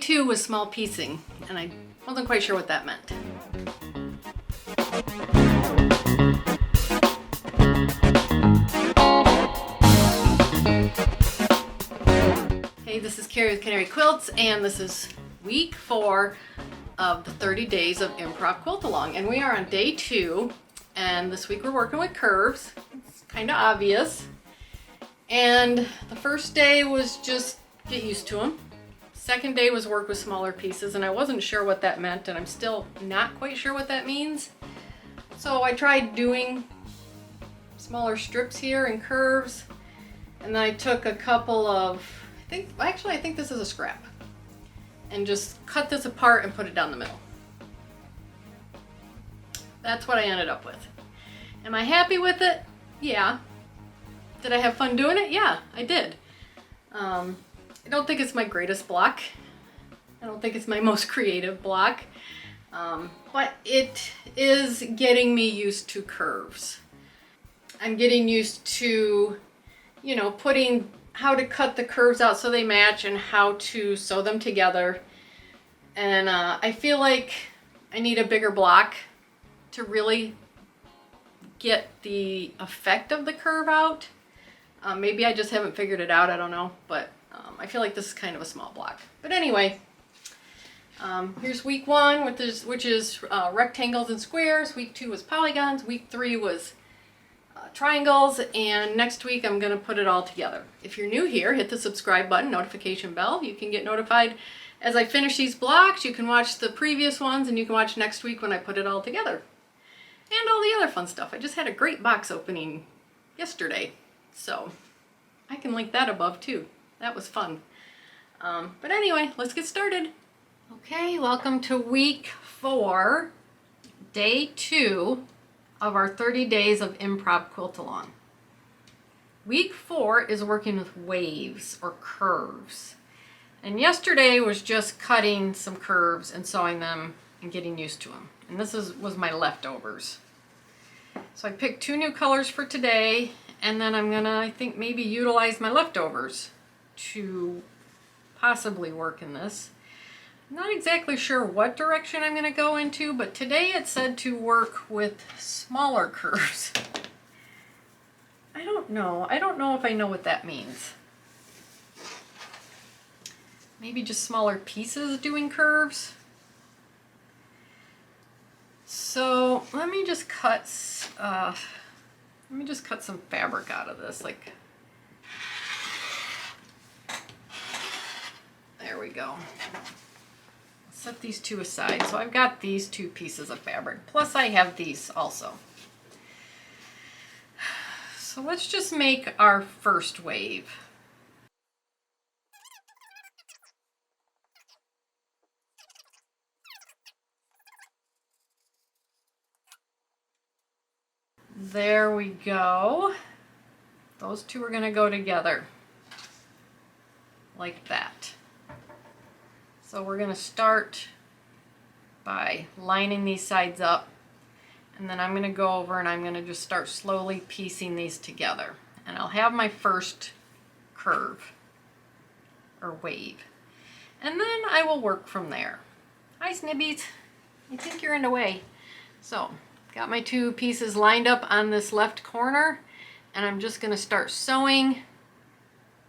2 was small piecing, and I wasn't quite sure what that meant. Hey, this is Carrie with Canary Quilts, and this is week 4 of the 30 days of Improv Quilt Along. And we are on day 2, and this week we're working with curves. It's kind of obvious. And the first day was just get used to them. Second day was work with smaller pieces, and I wasn't sure what that meant, and I'm still not quite sure what that means. So I tried doing smaller strips here and curves, and then I took a couple of, I think this is a scrap, and just cut this apart and put it down the middle. That's what I ended up with. Am I happy with it? Yeah. Did I have fun doing it? Yeah, I did. I don't think it's my greatest block. I don't think it's my most creative block. But it is getting me used to curves. I'm getting used to, putting how to cut the curves out so they match and how to sew them together. And I feel like I need a bigger block to really get the effect of the curve out. Maybe I just haven't figured it out, I don't know, but I feel like this is kind of a small block. But anyway, here's week 1, which is rectangles and squares. Week 2 was polygons. Week 3 was triangles, and next week I'm going to put it all together. If you're new here, hit the subscribe button, notification bell. You can get notified as I finish these blocks. You can watch the previous ones, and you can watch next week when I put it all together. And all the other fun stuff. I just had a great box opening yesterday, so I can link that above too. That was fun. But anyway, let's get started. Okay, welcome to week 4, day 2 of our 30 days of Improv Quilt Along. Week 4 is working with waves or curves. And yesterday was just cutting some curves and sewing them and getting used to them. And this was my leftovers. So I picked 2 new colors for today, and then I'm gonna, I think, maybe utilize my leftovers to possibly work in this. I'm not exactly sure what direction I'm gonna go into, but today it said to work with smaller curves. I don't know if I know what that means. Maybe just smaller pieces doing curves. So let me just cut some fabric out of this. There we go. Set these 2 aside. So I've got these 2 pieces of fabric. Plus I have these also. So let's just make our first wave. There we go. Those 2 are going to go together like that. So we're going to start by lining these sides up, and then I'm going to go over and I'm going to just start slowly piecing these together. And I'll have my first curve or wave. And then I will work from there. Hi, Snibbies. I think you're in the way. So got my 2 pieces lined up on this left corner, and I'm just going to start sewing,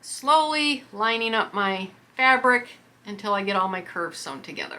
slowly lining up my fabric until I get all my curves sewn together.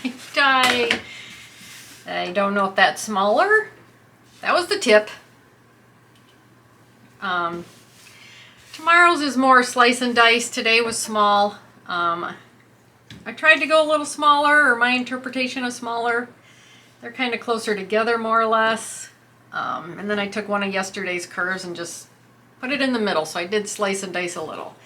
Okay, I don't know if that's smaller. That was the tip. Tomorrow's is more slice and dice. Today was small. I tried to go a little smaller, or my interpretation of smaller. They're kind of closer together, more or less. And then I took one of yesterday's curves and just put it in the middle. So I did slice and dice a little.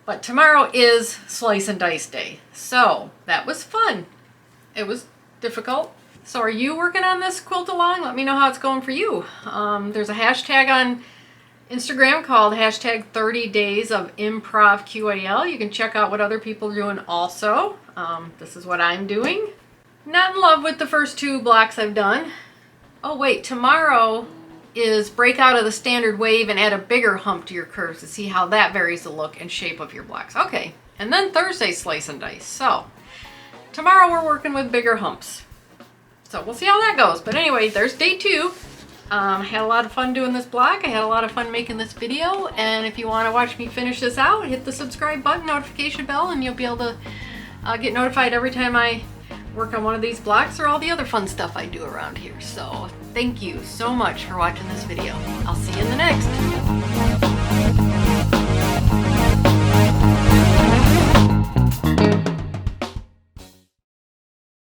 But tomorrow is slice and dice day. So that was fun. It was difficult. So are you working on this quilt along? Let me know how it's going for you. There's a hashtag on Instagram called hashtag 30 days of improv QAL. You can check out what other people are doing also. This is what I'm doing. Not in love with the first 2 blocks I've done. Oh wait, tomorrow is break out of the standard wave and add a bigger hump to your curves to see how that varies the look and shape of your blocks. Okay, and then Thursday slice and dice. So tomorrow we're working with bigger humps. So we'll see how that goes. But anyway, there's day 2. I had a lot of fun doing this block. I had a lot of fun making this video. And if you want to watch me finish this out, hit the subscribe button, notification bell, and you'll be able to get notified every time I work on one of these blocks or all the other fun stuff I do around here. So thank you so much for watching this video. I'll see you in the next.